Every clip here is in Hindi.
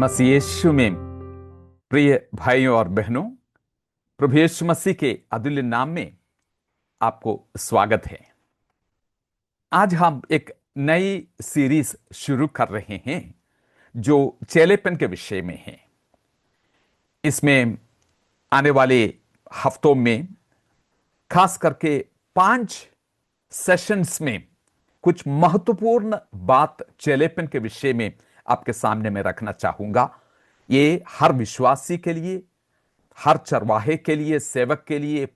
मसीह यीशु में प्रिय भाइयों और बहनों, प्रभु यीशु मसीह के अतुल्य नाम में आपको स्वागत है। आज हम एक नई सीरीज शुरू कर रहे हैं जो चेलेपन के विषय में है। इसमें आने वाले हफ्तों में खास करके 5 सेशंस में कुछ महत्वपूर्ण बात चेलेपन के विषय में आपके सामने मैं रखना चाहूंगा। ये हर विश्वासी के लिए, हर चरवाहे के लिए, सेवक के लिए,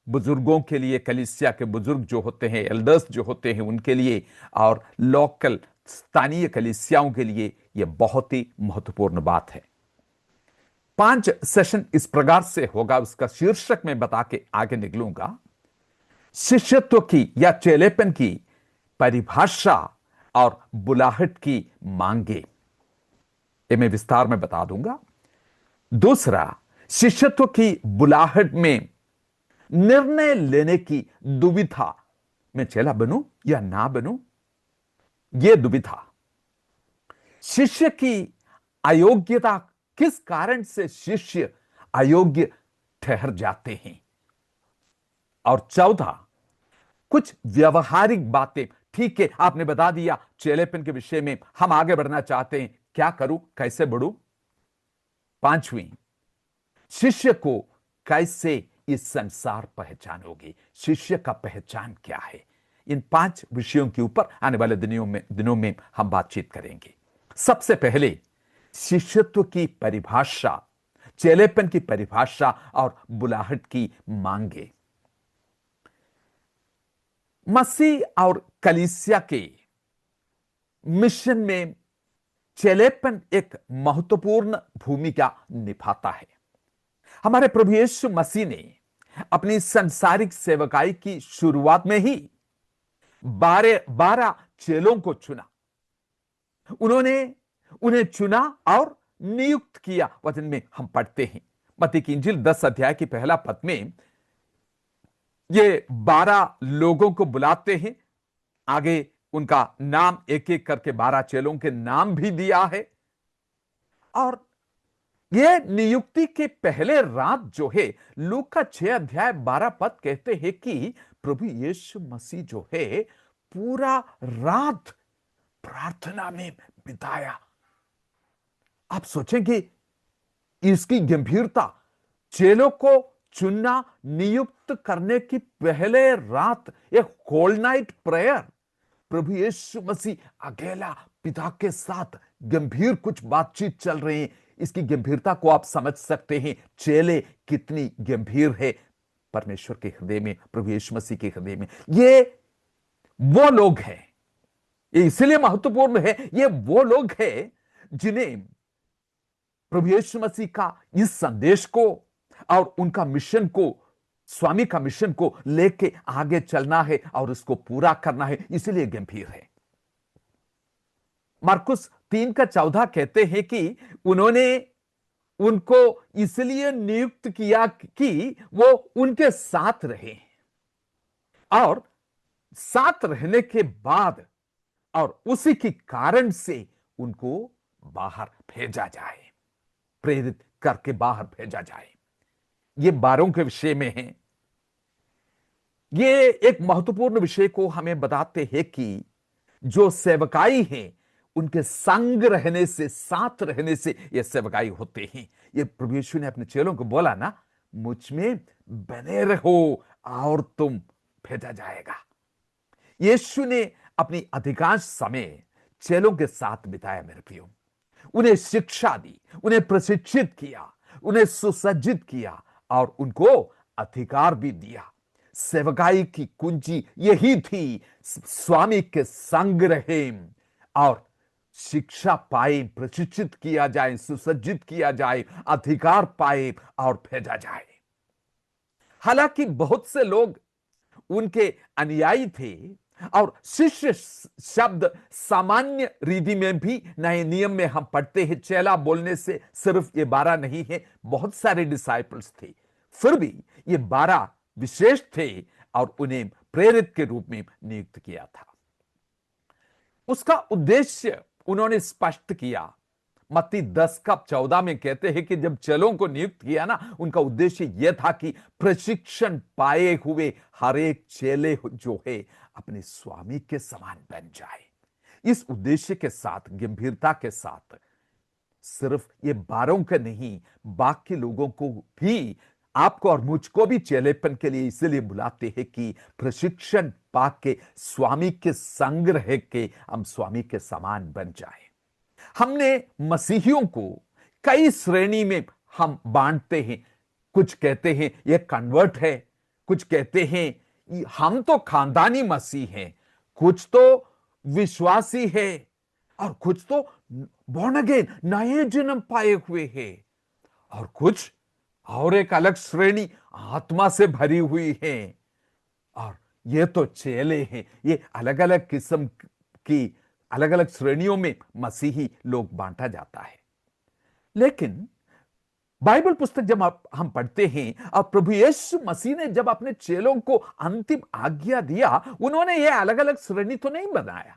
बुजुर्गों के लिए, कलीसिया के बुजुर्ग जो होते हैं, एल्डर्स जो होते हैं उनके लिए, और लोकल स्थानीय कलीसियाओं के लिए यह बहुत ही महत्वपूर्ण बात है। 5 सेशन इस प्रकार से होगा, उसका शीर्षक मैं बता के आगे निकलूंगा। शिष्यत्व की या चेलेपन की परिभाषा और बुलाहट की मांगे, ये मैं विस्तार में बता दूंगा। दूसरा, शिष्यत्व की बुलाहट में निर्णय लेने की दुविधा, मैं चेला बनूं या ना बनूं, यह दुविधा। शिष्य की अयोग्यता, किस कारण से शिष्य अयोग्य ठहर जाते हैं। और चौथा, कुछ व्यवहारिक बातें। ठीक है, आपने बता दिया चेलेपन के विषय में हम आगे बढ़ना चाहते हैं, क्या करूं, कैसे बढ़ूं। पांचवी, शिष्य को कैसे इस संसार पहचानोगे, शिष्य का पहचान क्या है। इन 5 विषयों के ऊपर आने वाले दिनों में हम बातचीत करेंगे। सबसे पहले शिष्यत्व की परिभाषा, चेलेपन की परिभाषा और बुलाहट की मांगे। मसीह और कलीसिया के मिशन में चेलेपन एक महत्वपूर्ण भूमिका निभाता है। हमारे प्रभु यीशु मसीह ने अपनी सांसारिक सेवकाई की शुरुआत में ही 12 चेलों को चुना। उन्होंने उन्हें चुना और नियुक्त किया। वचन में हम पढ़ते हैं, मत्ती की इंजील 10 अध्याय की पहला पद में ये 12 लोगों को बुलाते हैं। आगे उनका नाम एक एक करके 12 चेलों के नाम भी दिया है। और यह नियुक्ति के पहले रात जो है, लूका 6 अध्याय 12 पद कहते हैं कि प्रभु यीशु मसीह जो है पूरा रात प्रार्थना में बिताया। आप सोचेंगे इसकी गंभीरता। चेलों को चुनना, नियुक्त करने की पहले रात एक होल नाइट प्रेयर, प्रभु यीशु मसीह अकेला पिता के साथ गंभीर कुछ बातचीत चल रही है। इसकी गंभीरता को आप समझ सकते हैं। चेले कितनी गंभीर है परमेश्वर के हृदय में, प्रभु यीशु मसीह के हृदय में। ये वो लोग हैं, ये इसलिए महत्वपूर्ण है, ये वो लोग हैं जिन्हें प्रभु यीशु मसीह का इस संदेश को और उनका मिशन को, स्वामी का मिशन को लेके आगे चलना है और उसको पूरा करना है, इसलिए गंभीर है। मरकुस 3:14 कहते हैं कि उन्होंने उनको इसलिए नियुक्त किया कि वो उनके साथ रहे, और साथ रहने के बाद और उसी के कारण से उनको बाहर भेजा जाए, प्रेरित करके बाहर भेजा जाए। ये 12 के विषय में है। ये एक महत्वपूर्ण विषय को हमें बताते हैं कि जो सेवकाई है उनके संग रहने से, साथ रहने से ये सेवकाई होते हैं। ये प्रभु यीशु ने अपने चेलों को बोला ना, मुझ में बने रहो और तुम भेजा जाएगा। यीशु ने अपनी अधिकांश समय चेलों के साथ बिताया मेरे प्रियो। उन्हें शिक्षा दी, उन्हें प्रशिक्षित किया, उन्हें सुसज्जित किया और उनको अधिकार भी दिया। सेवकाई की कुंजी यही थी, स्वामी के संग रहे और शिक्षा पाए, प्रशिक्षित किया जाए, सुसज्जित किया जाए, अधिकार पाए और भेजा जाए। हालांकि बहुत से लोग उनके अनुयायी थे और शिष्य शब्द सामान्य रीति में भी नए नियम में हम पढ़ते हैं। चेला बोलने से सिर्फ ये 12 नहीं है, बहुत सारे डिसाइपल्स थे, फिर भी ये 12 विशेष थे और उन्हें प्रेरित के रूप में नियुक्त किया था। उसका उद्देश्य उन्होंने स्पष्ट किया। मत्ती 10:14 में कहते हैं कि जब चेलों को नियुक्त किया ना, उनका उद्देश्य यह था कि प्रशिक्षण पाए हुए हर एक चेले जो है अपने स्वामी के समान बन जाए। इस उद्देश्य के साथ, गंभीरता के साथ, सिर्फ ये 12 के नहीं, बाकी लोगों को भी, आपको और मुझको भी चेलेपन के लिए इसलिए बुलाते हैं कि प्रशिक्षण पाके स्वामी के संग रह के हम स्वामी के समान बन जाए। हमने मसीहियों को कई श्रेणी में हम बांटते हैं। कुछ कहते हैं ये कन्वर्ट है, कुछ कहते हैं हम तो खानदानी मसीह हैं, कुछ तो विश्वासी है, और कुछ तो बॉर्न अगेन नए जन्म पाए हुए हैं, और कुछ और एक अलग श्रेणी आत्मा से भरी हुई है। और ये तो चेले हैं। ये अलग अलग किस्म की अलग अलग श्रेणियों में मसीही लोग बांटा जाता है। लेकिन बाइबल पुस्तक जब हम पढ़ते हैं, और प्रभु यीशु मसीह ने जब अपने चेलों को अंतिम आज्ञा दिया, उन्होंने ये अलग अलग श्रेणी तो नहीं बनाया।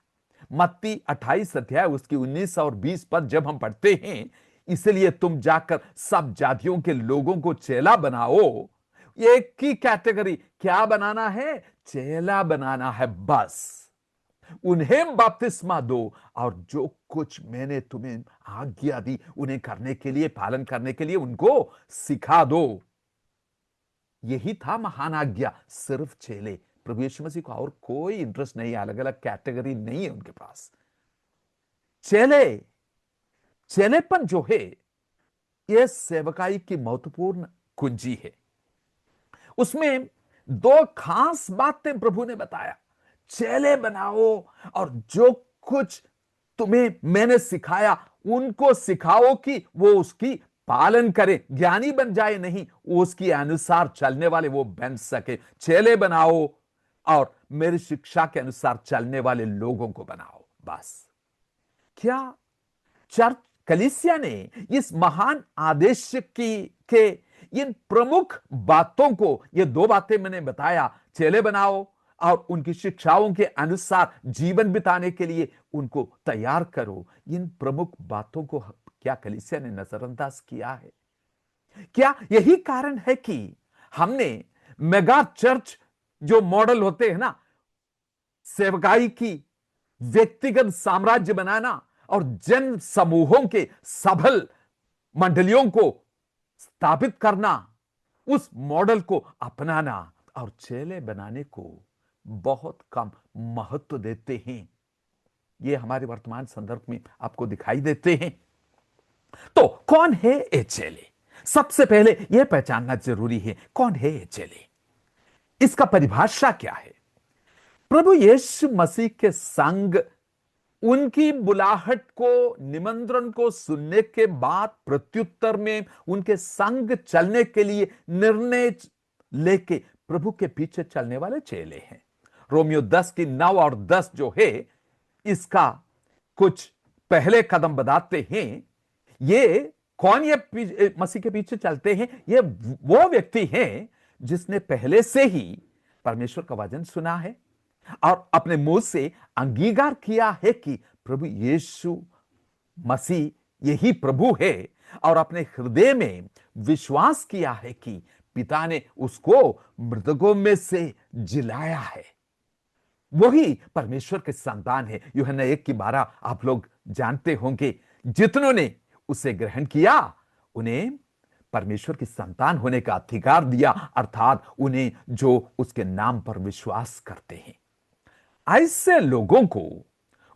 मत्ती 28 अध्याय उसकी 19 और 20 पद जब हम पढ़ते हैं, इसलिए तुम जाकर सब जातियों के लोगों को चेला बनाओ। एक ही कैटेगरी, क्या बनाना है? चेला बनाना है बस। उन्हें बपतिस्मा दो, और जो कुछ मैंने तुम्हें आज्ञा दी उन्हें करने के लिए, पालन करने के लिए उनको सिखा दो। यही था महान आज्ञा। सिर्फ चेले, प्रभु यीशु मसीह को और कोई इंटरेस्ट नहीं है, अलग अलग कैटेगरी नहीं है उनके पास। चेलेपन जो है यह सेवकाई की महत्वपूर्ण कुंजी है। उसमें दो खास बातें प्रभु ने बताया। चेले बनाओ, और जो कुछ तुम्हें मैंने सिखाया उनको सिखाओ कि वो उसकी पालन करे। ज्ञानी बन जाए नहीं, उसके अनुसार चलने वाले वो बन सके। चेले बनाओ और मेरी शिक्षा के अनुसार चलने वाले लोगों को बनाओ, बस। क्या चर्च कलीसिया ने इस महान आदेश के इन प्रमुख बातों को, ये दो बातें मैंने बताया, चेले बनाओ और उनकी शिक्षाओं के अनुसार जीवन बिताने के लिए उनको तैयार करो, इन प्रमुख बातों को क्या कलीसिया ने नजरअंदाज किया है? क्या यही कारण है कि हमने मेगा चर्च जो मॉडल होते हैं ना, सेवकाई की, व्यक्तिगत साम्राज्य बनाना और जन समूहों के सबल मंडलियों को स्थापित करना, उस मॉडल को अपनाना और चेले बनाने को बहुत कम महत्व देते हैं? ये हमारे वर्तमान संदर्भ में आपको दिखाई देते हैं। तो कौन है ये चेले? सबसे पहले यह पहचानना जरूरी है, कौन है ये चेले? इसका परिभाषा क्या है? प्रभु यीशु मसीह के संग उनकी बुलाहट को, निमंत्रण को सुनने के बाद प्रत्युत्तर में उनके संग चलने के लिए निर्णय लेके प्रभु के पीछे चलने वाले चेले हैं। रोमियो 10 की 9 और 10 जो है, इसका कुछ पहले कदम बताते हैं। ये कौन ये मसीह के पीछे चलते हैं? ये वो व्यक्ति हैं जिसने पहले से ही परमेश्वर का वचन सुना है और अपने मुंह से अंगीकार किया है कि प्रभु यीशु मसीह यही प्रभु है, और अपने हृदय में विश्वास किया है कि पिता ने उसको मृतकों में से जिलाया है। वही परमेश्वर के संतान है। यूहन्ना 1:12 आप लोग जानते होंगे। जितनों ने उसे ग्रहण किया उन्हें परमेश्वर की संतान होने का अधिकार दिया, अर्थात उन्हें जो उसके नाम पर विश्वास करते हैं। ऐसे लोगों को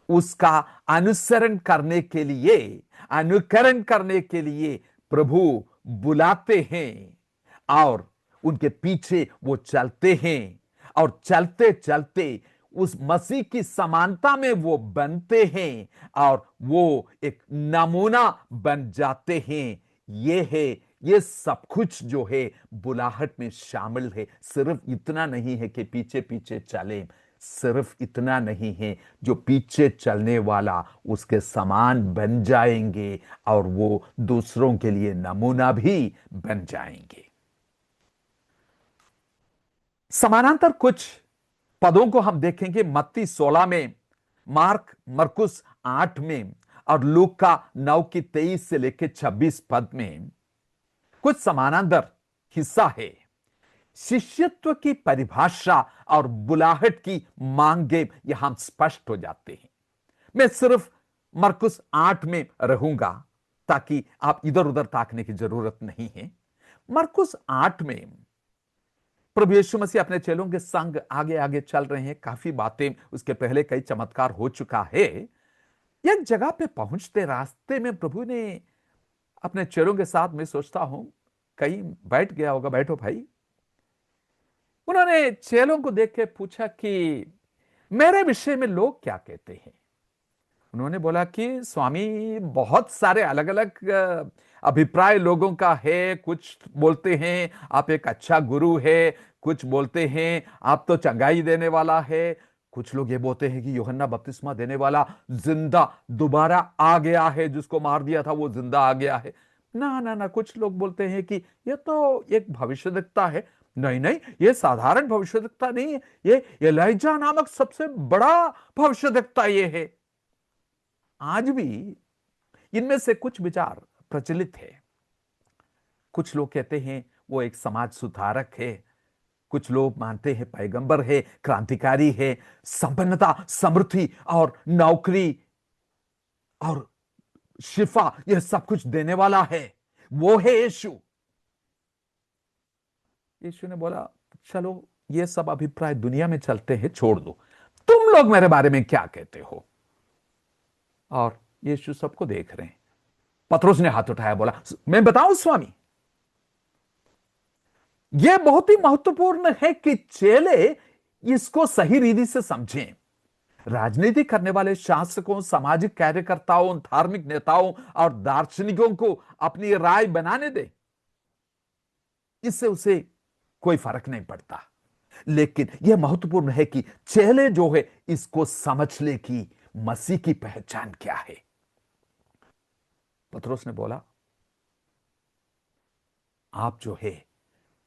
उसका अनुकरण करने के लिए प्रभु बुलाते हैं, और उनके पीछे वो चलते हैं, और चलते चलते उस मसीह की समानता में वो बनते हैं, और वो एक नमूना बन जाते हैं। ये सब कुछ जो है बुलाहट में शामिल है। सिर्फ इतना नहीं है कि पीछे पीछे चले, सिर्फ इतना नहीं है, जो पीछे चलने वाला उसके समान बन जाएंगे और वो दूसरों के लिए नमूना भी बन जाएंगे। समानांतर कुछ पदों को हम देखेंगे मत्ती 16 में, मरकुस 8 में और लूक का 9 की 23 से लेकर 26 पद में कुछ समानांतर हिस्सा है। शिष्यत्व की परिभाषा और बुलाहट की मांगे यहां स्पष्ट हो जाते हैं। मैं सिर्फ मरकुस 8 में रहूंगा ताकि आप इधर उधर ताकने की जरूरत नहीं है। मरकुस 8 में प्रभु यीशु मसीह अपने चेलों के संग आगे आगे चल रहे हैं। काफी बातें, उसके पहले कई चमत्कार हो चुका है। एक जगह पे पहुंचते रास्ते में प्रभु ने अपने चेलों के साथ, मैं सोचता हूं कहीं बैठ गया होगा, बैठो भाई। उन्होंने चेलों को देख के पूछा कि मेरे विषय में लोग क्या कहते हैं। उन्होंने बोला कि स्वामी, बहुत सारे अलग अलग अभिप्राय लोगों का है। कुछ बोलते हैं आप एक अच्छा गुरु है, कुछ बोलते हैं आप तो चंगाई देने वाला है, कुछ लोग ये बोलते हैं कि यूहन्ना बपतिस्मा देने वाला जिंदा दोबारा आ गया है, जिसको मार दिया था वो जिंदा आ गया है। ना ना ना, कुछ लोग बोलते हैं कि ये तो एक भविष्यद्वक्ता है। नहीं नहीं, ये साधारण भविष्यद्वक्ता नहीं है, ये एलाइजा नामक सबसे बड़ा भविष्यद्वक्ता ये है। आज भी इनमें से कुछ विचार प्रचलित है। कुछ लोग कहते हैं वो एक समाज सुधारक है, कुछ लोग मानते हैं पैगंबर है, क्रांतिकारी है, संपन्नता, समृद्धि और नौकरी और शिफा यह सब कुछ देने वाला है, वो है यीशु। यीशु ने बोला चलो ये सब अभिप्राय दुनिया में चलते हैं, छोड़ दो, तुम लोग मेरे बारे में क्या कहते हो। और यीशु सबको देख रहे हैं। पतरस ने हाथ उठाया, बोला मैं बताऊं स्वामी। यह बहुत ही महत्वपूर्ण है कि चेले इसको सही रीति से समझें। राजनीति करने वाले शासकों, सामाजिक कार्यकर्ताओं, धार्मिक नेताओं और दार्शनिकों को अपनी राय बनाने दे, इससे उसे कोई फर्क नहीं पड़ता। लेकिन यह महत्वपूर्ण है कि चेले जो है इसको समझ ले कि मसीह की पहचान क्या है। पतरस ने बोला आप जो है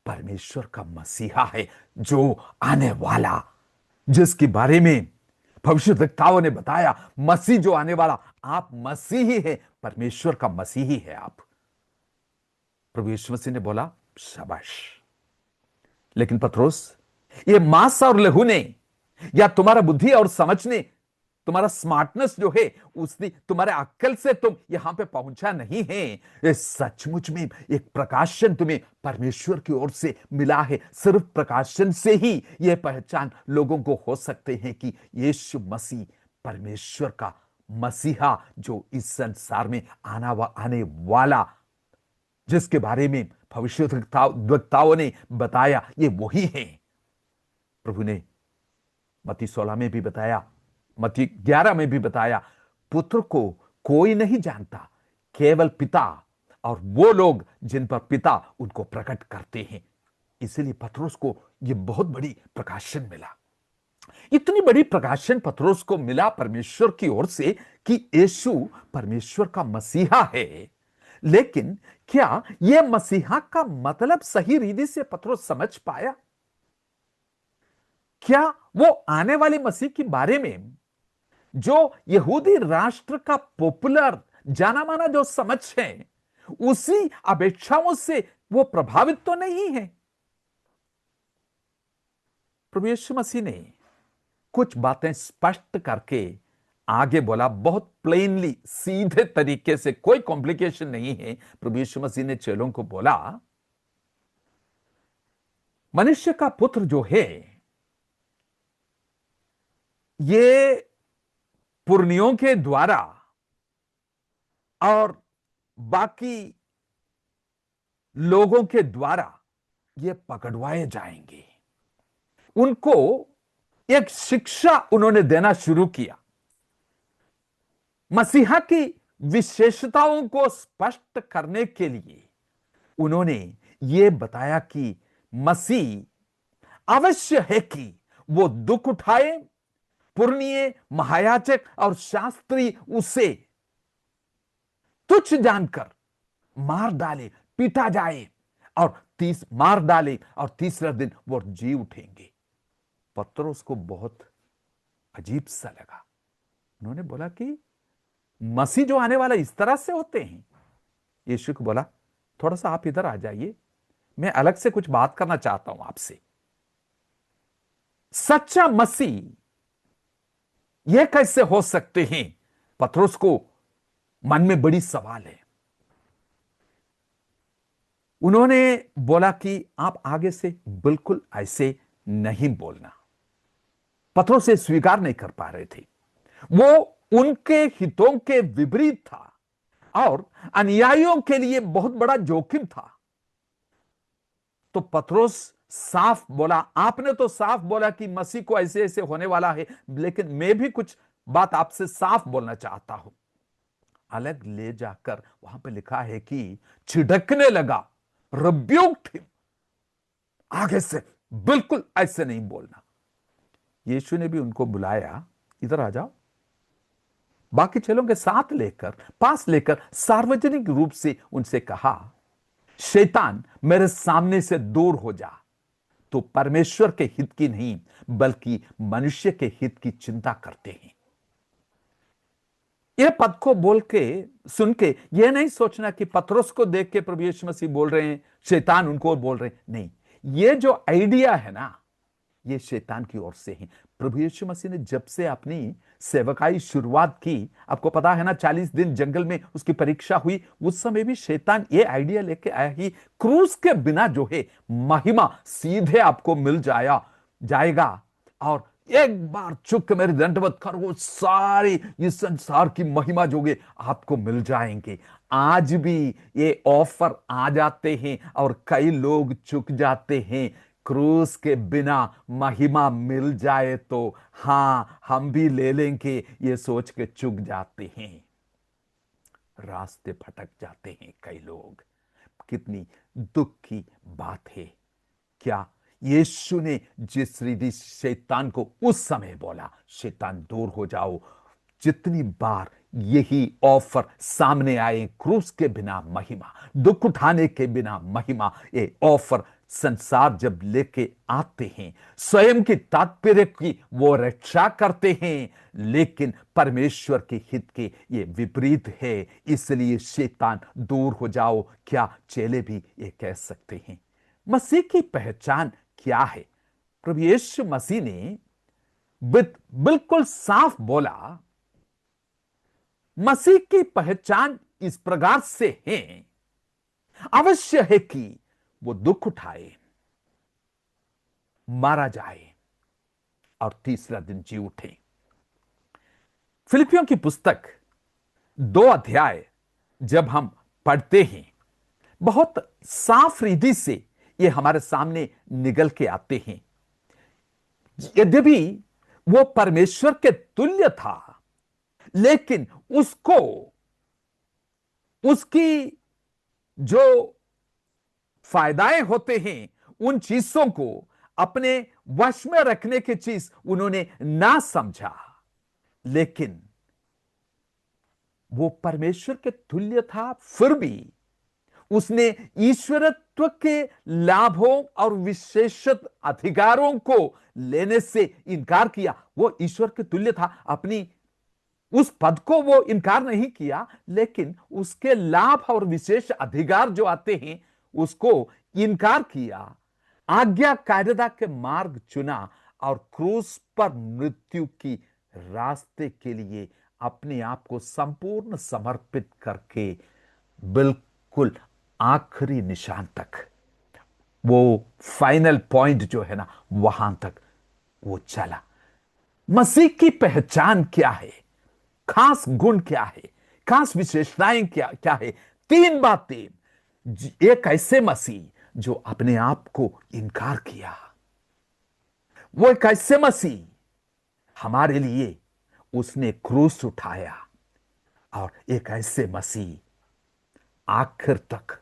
परमेश्वर का मसीहा है, जो आने वाला, जिसके बारे में भविष्यद्वक्ताओं ने बताया, मसीह जो आने वाला, आप मसीही है, परमेश्वर का मसीही है आप। प्रभु यीशु मसीह ने बोला शाबाश। लेकिन पतरस, ये मांस और लहू ने या तुम्हारा बुद्धि और समझ ने, तुम्हारा स्मार्टनेस जो है उसने, तुम्हारे अक्ल से तुम यहां पे पहुंचा नहीं है। ये सचमुच में एक प्रकाशन तुम्हें परमेश्वर की ओर से मिला है। सिर्फ प्रकाशन से ही यह पहचान लोगों को हो सकते हैं कि यीशु मसीह परमेश्वर का मसीहा, जो इस संसार में आने वाला, जिसके बारे में भविष्यद्वक्ताओं ने बताया, ये वही है। प्रभु ने मत्ती 16 में भी बताया, मत्ती 11 में भी बताया, पुत्र को कोई नहीं जानता, केवल पिता और वो लोग जिन पर पिता उनको प्रकट करते हैं। इसलिए पतरस को यह बहुत बड़ी प्रकाशन मिला। इतनी बड़ी प्रकाशन पतरस को मिला परमेश्वर की ओर से कि यीशु परमेश्वर का मसीहा है। लेकिन क्या यह मसीहा का मतलब सही रीति से पतरस समझ पाया? क्या वो आने वाले मसीह के बारे में जो यहूदी राष्ट्र का पॉपुलर जाना माना जो समझ है, उसी अपेक्षाओं से वो प्रभावित तो नहीं है? प्रभु यीशु मसीह ने कुछ बातें स्पष्ट करके आगे बोला, बहुत प्लेनली, सीधे तरीके से, कोई कॉम्प्लिकेशन नहीं है। प्रभु यीशु मसीह ने चेलों को बोला मनुष्य का पुत्र जो है ये पुरनियों के द्वारा और बाकी लोगों के द्वारा ये पकड़वाए जाएंगे। उनको एक शिक्षा उन्होंने देना शुरू किया। मसीहा की विशेषताओं को स्पष्ट करने के लिए उन्होंने ये बताया कि मसीह अवश्य है कि वो दुख उठाए, पुरनिये, महायाजक और शास्त्री उसे तुच्छ जानकर मार डाले, पीटा जाए और मार डाले और तीसरा दिन वो जी उठेंगे। पतरस को बहुत अजीब सा लगा। उन्होंने बोला कि मसीह जो आने वाला इस तरह से होते हैं। यीशु को बोला, थोड़ा सा आप इधर आ जाइए, मैं अलग से कुछ बात करना चाहता हूं आपसे। सच्चा मसीह यह कैसे हो सकते हैं? पतरस को मन में बड़ी सवाल है। उन्होंने बोला कि आप आगे से बिल्कुल ऐसे नहीं बोलना। पतरस से स्वीकार नहीं कर पा रहे थे। वो उनके हितों के विपरीत था और अनुयायियों के लिए बहुत बड़ा जोखिम था। तो पतरस साफ बोला, आपने तो साफ बोला कि मसीह को ऐसे ऐसे होने वाला है, लेकिन मैं भी कुछ बात आपसे साफ बोलना चाहता हूं। अलग ले जाकर वहां पे लिखा है कि छिड़कने लगा, रिब्यूक्ड हिम, आगे से बिल्कुल ऐसे नहीं बोलना। यीशु ने भी उनको बुलाया, इधर आ जाओ। बाकी चेलों के साथ लेकर, पास लेकर सार्वजनिक रूप से उनसे कहा, शैतान मेरे सामने से दूर हो जा। तो परमेश्वर के हित की नहीं बल्कि मनुष्य के हित की चिंता करते हैं। यह पद को बोल के सुन के यह नहीं सोचना कि पतरस को देख के प्रभु यीशु मसीह बोल रहे हैं, शैतान उनको बोल रहे हैं। नहीं, यह जो आइडिया है ना, ये शैतान की ओर से है। प्रभु यीशु मसीह ने जब से अपनी सेवकाई शुरुआत की, आपको पता है ना, 40 दिन जंगल में उसकी परीक्षा हुई, उस समय भी शैतान ये आइडिया लेके आया ही, क्रूस के बिना जो है महिमा सीधे आपको मिल जाएगा और एक बार चुप के मेरे दंडवत कर, वो सारी इस संसार की महिमा जो है आपको मिल जाएंगे। आज भी ये ऑफर आ जाते हैं और कई लोग चुक जाते हैं। क्रूस के बिना महिमा मिल जाए तो हां, हम भी ले लेंगे, ये सोच के चुक जाते हैं, रास्ते भटक जाते हैं कई लोग। कितनी दुख की बात है। क्या यीशु ने जिस रीति शैतान को उस समय बोला, शैतान दूर हो जाओ, जितनी बार यही ऑफर सामने आए, क्रूस के बिना महिमा, दुख उठाने के बिना महिमा, ये ऑफर संसार जब लेके आते हैं, स्वयं की तात्पर्य की वो रक्षा करते हैं, लेकिन परमेश्वर के हित के ये विपरीत है, इसलिए शैतान दूर हो जाओ। क्या चेले भी ये कह सकते हैं? मसीह की पहचान क्या है? प्रभु यीशु मसीह ने बिल्कुल साफ बोला, मसीह की पहचान इस प्रकार से है, अवश्य है कि वो दुख उठाए, मारा जाए और तीसरा दिन जी उठे। फिलिपियों की पुस्तक 2 अध्याय जब हम पढ़ते हैं, बहुत साफ रीति से ये हमारे सामने निकल के आते हैं। यद्यपि वो परमेश्वर के तुल्य था, लेकिन उसको उसकी जो फायदाएं होते हैं, उन चीजों को अपने वश में रखने की चीज उन्होंने ना समझा। लेकिन वो परमेश्वर के तुल्य था, फिर भी उसने ईश्वरत्व के लाभों और विशेषत अधिकारों को लेने से इनकार किया। वो ईश्वर के तुल्य था, अपनी उस पद को वो इनकार नहीं किया, लेकिन उसके लाभ और विशेष अधिकार जो आते हैं उसको इनकार किया। आज्ञाकारिता के मार्ग चुना और क्रूस पर मृत्यु की रास्ते के लिए अपने आप को संपूर्ण समर्पित करके बिल्कुल आखिरी निशान तक, वो फाइनल पॉइंट जो है ना, वहां तक वो चला। मसीह की पहचान क्या है? खास गुण क्या है? खास विशेषताएं क्या क्या है? 3 बातें। एक ऐसे मसीह जो अपने आप को इनकार किया, वो एक ऐसे मसीह हमारे लिए उसने क्रूस उठाया, और एक ऐसे मसीह आखिर तक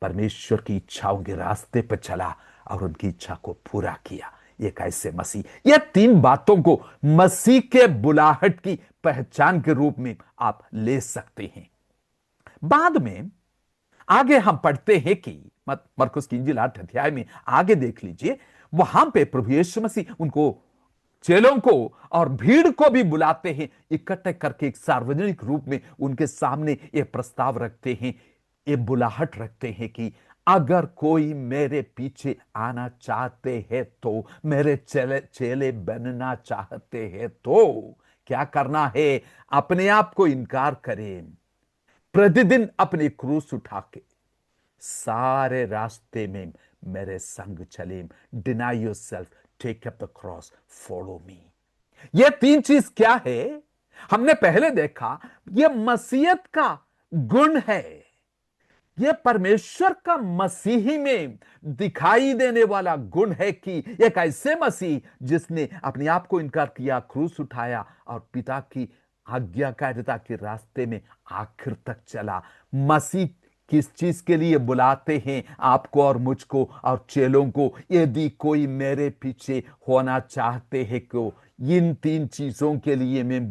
परमेश्वर की इच्छाओं के रास्ते पर चला और उनकी इच्छा को पूरा किया। एक ऐसे मसीह, ये 3 बातों को मसीह के बुलाहट की पहचान के रूप में आप ले सकते हैं। बाद में आगे हम पढ़ते हैं कि मरकुस की इंजील 8 अध्याय में आगे देख लीजिए, वहां पे प्रभु यीशु मसीह उनको चेलों को और भीड़ को भी बुलाते हैं, इकट्ठे करके एक सार्वजनिक रूप में उनके सामने ये प्रस्ताव रखते हैं, ये बुलाहट रखते हैं कि अगर कोई मेरे पीछे आना चाहते हैं, तो मेरे चेले चेले बनना चाहते हैं, तो क्या करना है? अपने आप को इनकार करें, प्रतिदिन अपनी क्रूस उठा के सारे रास्ते में मेरे संग चले। Deny yourself, take up the cross, follow me. ये तीन चीज क्या है? हमने पहले देखा, ये मसीहत का गुण है। ये परमेश्वर का मसीही में दिखाई देने वाला गुण है कि एक ऐसे मसीह जिसने अपने आप को इनकार किया, क्रूस उठाया और पिता की आज्ञाकारिता के रास्ते में आखिर तक चला। मसीह किस चीज के लिए बुलाते हैं आपको और मुझको और चेलों को? यदि कोई मेरे पीछे होना चाहते हैं, को इन तीन चीजों के लिए मैं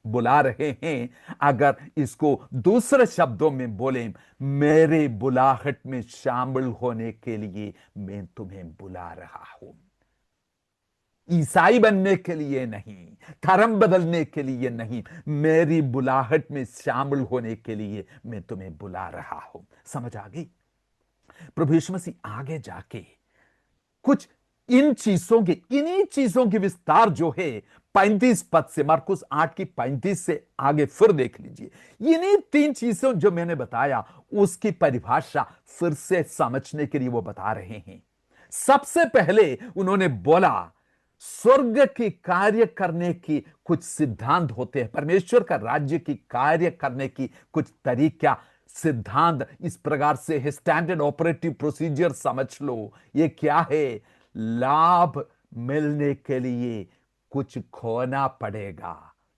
बुला रहे हैं। अगर इसको दूसरे शब्दों में बोले, मेरे बुलाहट में शामिल होने के लिए मैं तुम्हें बुला रहा हूं। ईसाई बनने के लिए नहीं, धर्म बदलने के लिए नहीं, मेरी बुलाहट में शामिल होने के लिए मैं तुम्हें बुला रहा हूं। समझ आ गई? प्रभु यीशु मसीह आगे जाके कुछ इन चीजों के, इन्हीं चीजों की विस्तार जो है 35 पद से, मार्कुस 8 की 35 से आगे फिर देख लीजिए। इन्हीं तीन चीजों जो मैंने बताया, उसकी परिभाषा फिर से समझने के लिए वो बता रहे हैं। सबसे पहले उन्होंने बोला, स्वर्ग की कार्य करने की कुछ सिद्धांत होते हैं, परमेश्वर का राज्य की कार्य करने की कुछ तरीका, सिद्धांत इस प्रकार से है, स्टैंडर्ड ऑपरेटिव प्रोसीजर समझ लो। ये क्या है? लाभ मिलने के लिए कुछ खोना पड़ेगा।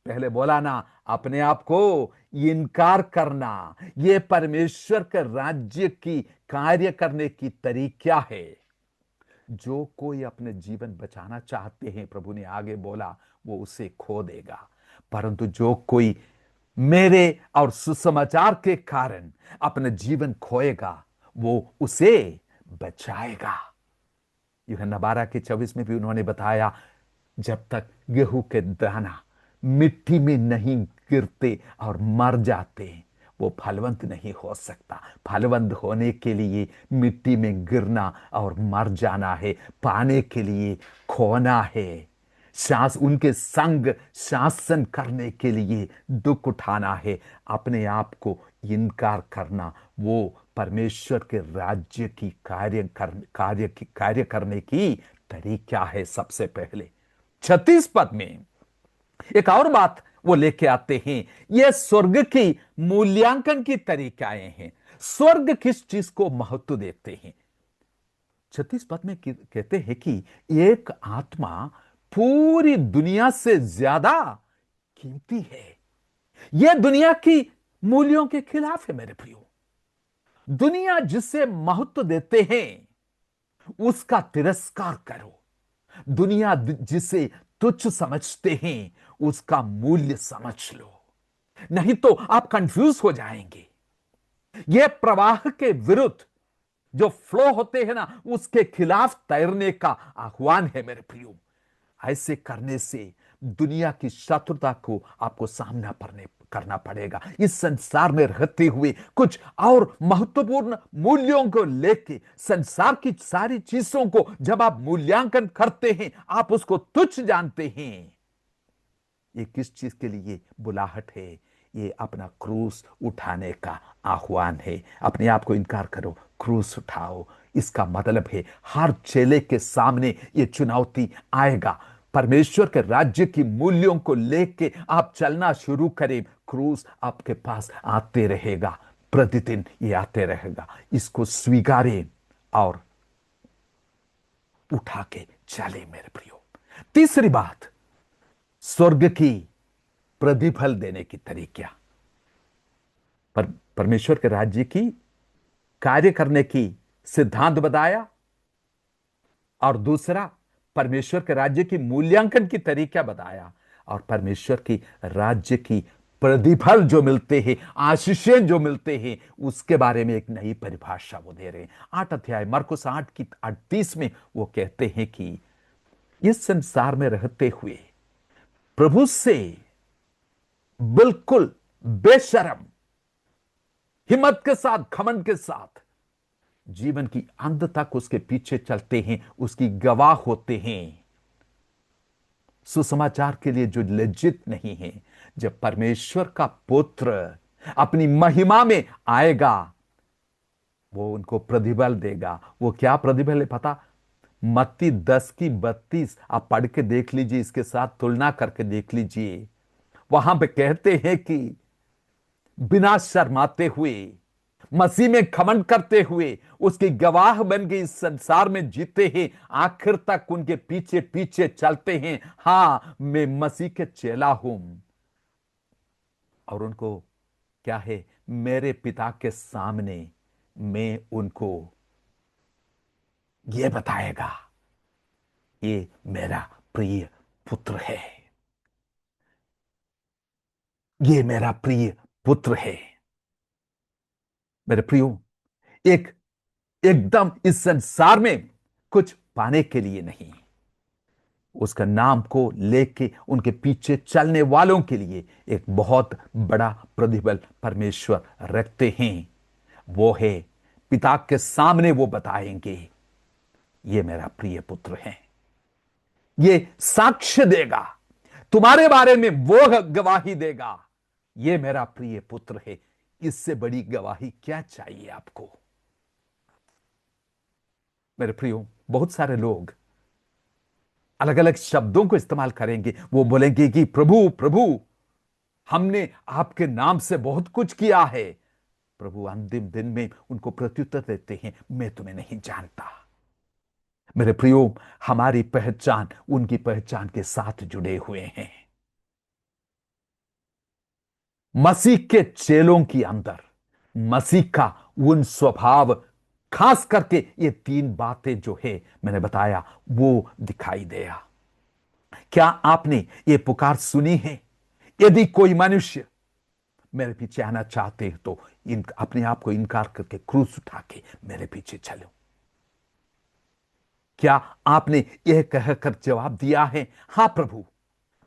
पहले बोला ना, अपने आप को इनकार करना, यह परमेश्वर के राज्य की कार्य करने की तरीका है। जो कोई अपने जीवन बचाना चाहते हैं, प्रभु ने आगे बोला, वो उसे खो देगा, परंतु जो कोई मेरे और सुसमाचार के कारण अपना जीवन खोएगा, वो उसे बचाएगा। यूहन्ना 12 के 24 में भी उन्होंने बताया, जब तक गेहूं के दाना मिट्टी में नहीं गिरते और मर जाते, वो फलवंत नहीं हो सकता। फलवंत होने के लिए मिट्टी में गिरना और मर जाना है, पाने के लिए खोना है, सांस उनके संग शासन करने के लिए दुख उठाना है, अपने आप को इनकार करना, वो परमेश्वर के राज्य की कार्य करने की तरीका है। सबसे पहले 36 पद में एक और बात वो लेके आते हैं, ये स्वर्ग की मूल्यांकन की तरीकाएं हैं। स्वर्ग किस चीज को महत्व देते हैं? 36 पद में कहते हैं कि एक आत्मा पूरी दुनिया से ज्यादा कीमती है। यह दुनिया की मूल्यों के खिलाफ है मेरे प्रियो। दुनिया जिसे महत्व देते हैं उसका तिरस्कार करो। दुनिया जिसे तुच्छ समझते हैं उसका मूल्य समझ लो, नहीं तो आप कंफ्यूज हो जाएंगे। यह प्रवाह के विरुद्ध जो फ्लो होते हैं ना, उसके खिलाफ तैरने का आह्वान है मेरे प्रियो। ऐसे करने से दुनिया की शत्रुता को आपको सामना करना पड़ेगा। इस संसार में रहते हुए कुछ और महत्वपूर्ण मूल्यों को लेके, संसार की सारी चीजों को जब आप मूल्यांकन करते हैं, आप उसको तुच्छ जानते हैं। ये किस चीज के लिए बुलाहट है? ये अपना क्रूस उठाने का आह्वान है। अपने आप को इनकार करो, क्रूस उठाओ। इसका मतलब है हर चेले के सामने ये चुनौती आएगा। परमेश्वर के राज्य की मूल्यों को लेके आप चलना शुरू करें, क्रूस आपके पास आते रहेगा, प्रतिदिन ये आते रहेगा। इसको स्वीकारें और उठा के चले मेरे प्रियो। तीसरी बात, स्वर्ग की प्रतिफल देने की तरीका। परमेश्वर के राज्य की कार्य करने की सिद्धांत बताया, और दूसरा परमेश्वर के राज्य की मूल्यांकन की तरीका बताया, और परमेश्वर की राज्य की प्रतिफल जो मिलते हैं, आशीषें जो मिलते हैं, उसके बारे में एक नई परिभाषा वो दे रहे हैं। 8 अध्याय मरकुस 8 की 38 में वो कहते हैं कि इस संसार में रहते हुए प्रभु से बिल्कुल बेशर्म हिम्मत के साथ, घमंड के साथ जीवन की अंत तक उसके पीछे चलते हैं, उसकी गवाह होते हैं। सुसमाचार के लिए जो लज्जित नहीं है, जब परमेश्वर का पुत्र अपनी महिमा में आएगा, वो उनको प्रतिफल देगा। वो क्या प्रतिफल है पता? मत्ती 10 की 32 आप पढ़ के देख लीजिए, इसके साथ तुलना करके देख लीजिए। वहां पे कहते हैं कि बिना शर्माते हुए, मसीह में घमंड करते हुए, उसकी गवाह बन के इस संसार में जीते हैं, आखिर तक उनके पीछे पीछे चलते हैं। हां, मैं मसीह के चेला हूं। और उनको क्या है? मेरे पिता के सामने मैं उनको यह बताएगा, ये मेरा प्रिय पुत्र है, ये मेरा प्रिय पुत्र है। मेरे प्रियो, एक एकदम इस संसार में कुछ पाने के लिए नहीं, उसका नाम को लेके उनके पीछे चलने वालों के लिए एक बहुत बड़ा प्रतिफल परमेश्वर रखते हैं। वो है, पिता के सामने वो बताएंगे, ये मेरा प्रिय पुत्र है। ये साक्ष्य देगा तुम्हारे बारे में, वो गवाही देगा, ये मेरा प्रिय पुत्र है। इससे बड़ी गवाही क्या चाहिए आपको? मेरे प्रियो, बहुत सारे लोग अलग अलग शब्दों को इस्तेमाल करेंगे। वो बोलेंगे कि प्रभु प्रभु, हमने आपके नाम से बहुत कुछ किया है। प्रभु अंतिम दिन में उनको प्रत्युत्तर देते हैं, मैं तुम्हें नहीं जानता। मेरे प्रियो, हमारी पहचान उनकी पहचान के साथ जुड़े हुए हैं। मसीह के चेलों की अंदर मसीह का उन स्वभाव, खास करके ये 3 बातें जो है मैंने बताया, वो दिखाई दिया। क्या आपने ये पुकार सुनी है? यदि कोई मनुष्य मेरे पीछे आना चाहते हैं तो अपने आप को इनकार करके क्रूस उठा के मेरे पीछे चलो। क्या आपने यह कहकर जवाब दिया है, हां प्रभु,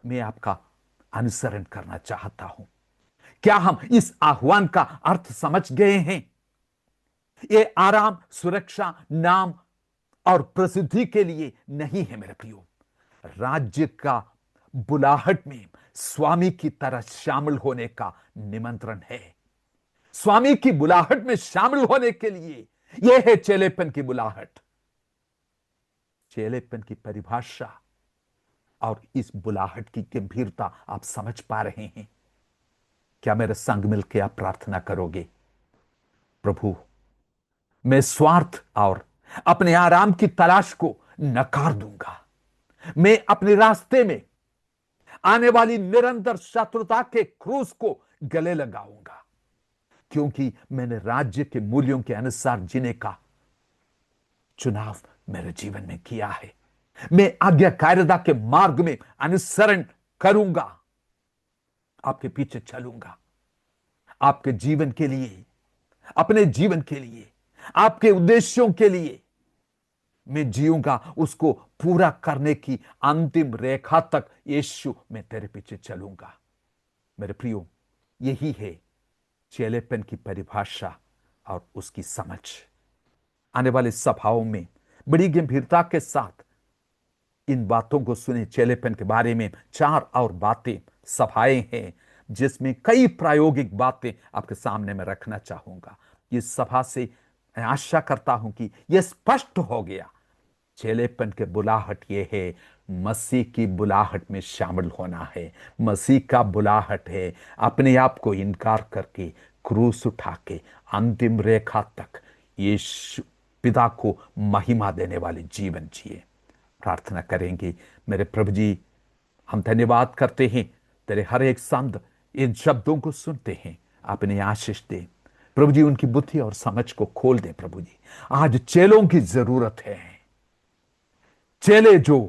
मैं आपका अनुसरण करना चाहता हूं? क्या हम इस आह्वान का अर्थ समझ गए हैं? ये आराम, सुरक्षा, नाम और प्रसिद्धि के लिए नहीं है मेरे प्रियो। राज्य का बुलाहट में स्वामी की तरह शामिल होने का निमंत्रण है। स्वामी की बुलाहट में शामिल होने के लिए यह है चेलेपन की बुलाहट। चेलेपन की परिभाषा और इस बुलाहट की गंभीरता आप समझ पा रहे हैं? क्या मेरे संग मिलकर आप प्रार्थना करोगे? प्रभु, मैं स्वार्थ और अपने आराम की तलाश को नकार दूंगा। मैं अपने रास्ते में आने वाली निरंतर शत्रुता के क्रूस को गले लगाऊंगा, क्योंकि मैंने राज्य के मूल्यों के अनुसार जीने का चुनाव मेरे जीवन में किया है। मैं आज्ञाकारिता के मार्ग में अनुसरण करूंगा, आपके पीछे चलूंगा। आपके जीवन के लिए, अपने जीवन के लिए, आपके उद्देश्यों के लिए मैं जीऊंगा, उसको पूरा करने की अंतिम रेखा तक यीशु मैं तेरे पीछे चलूंगा। मेरे प्रियो, यही है चेलेपन की परिभाषा और उसकी समझ। आने वाले सभाओं में बड़ी गंभीरता के साथ इन बातों को सुने। चेलेपन के बारे में 4 और बातें, सभाएं हैं, जिसमें कई प्रायोगिक बातें आपके सामने मैं रखना चाहूंगा। इस सभा से मैं आशा करता हूं कि यह स्पष्ट हो गया। चेलेपन के बुलाहट ये है, मसीह की बुलाहट में शामिल होना है। मसीह का बुलाहट है, अपने आप को इनकार करके क्रूस उठा के अंतिम रेखा तक यीशु पिता को महिमा देने वाले जीवन जिए। प्रार्थना करेंगे। मेरे प्रभु जी, हम धन्यवाद करते हैं, तेरे हर एक संत इन शब्दों को सुनते हैं, अपनी आशीष दे प्रभु जी, उनकी बुद्धि और समझ को खोल दे प्रभु जी। आज चेलों की जरूरत है, चेले जो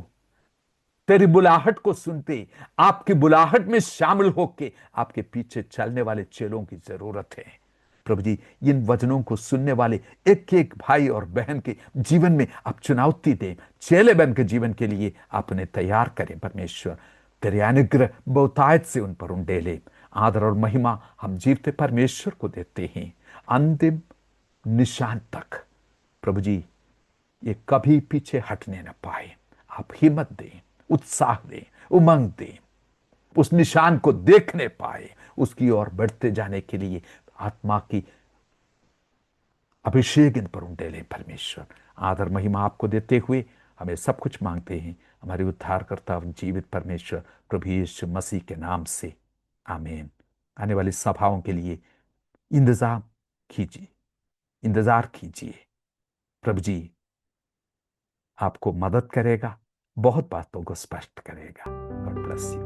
तेरी बुलाहट को सुनते, आपकी बुलाहट में शामिल होके आपके पीछे चलने वाले चेलों की जरूरत है। प्रभु जी, इन वचनों को सुनने वाले एक एक भाई और बहन के जीवन में आप चुनौती दें, चेले बन के जीवन के लिए आप उन्हें तैयार करें परमेश्वर। तेरे अनुग्रह बहुतायत से उन पर उंडेले। आदर और महिमा हम जीवते परमेश्वर को देते हैं अंतिम निशान तक। प्रभु जी, ये कभी पीछे हटने न पाए। आप हिम्मत दें, उत्साह दें, उमंग दें, उस निशान को देखने पाए, उसकी ओर बढ़ते जाने के लिए आत्मा की अभिषेक इन पर उंडेले परमेश्वर। आदर महिमा आपको देते हुए हमें सब कुछ मांगते हैं हमारे उद्धारकर्ता और जीवित परमेश्वर प्रभु यीशु मसीह के नाम से, आमीन। आने वाली सभाओं के लिए इंतजार कीजिए, इंतजार कीजिए। प्रभु जी आपको मदद करेगा, बहुत बातों को स्पष्ट करेगा। God bless you.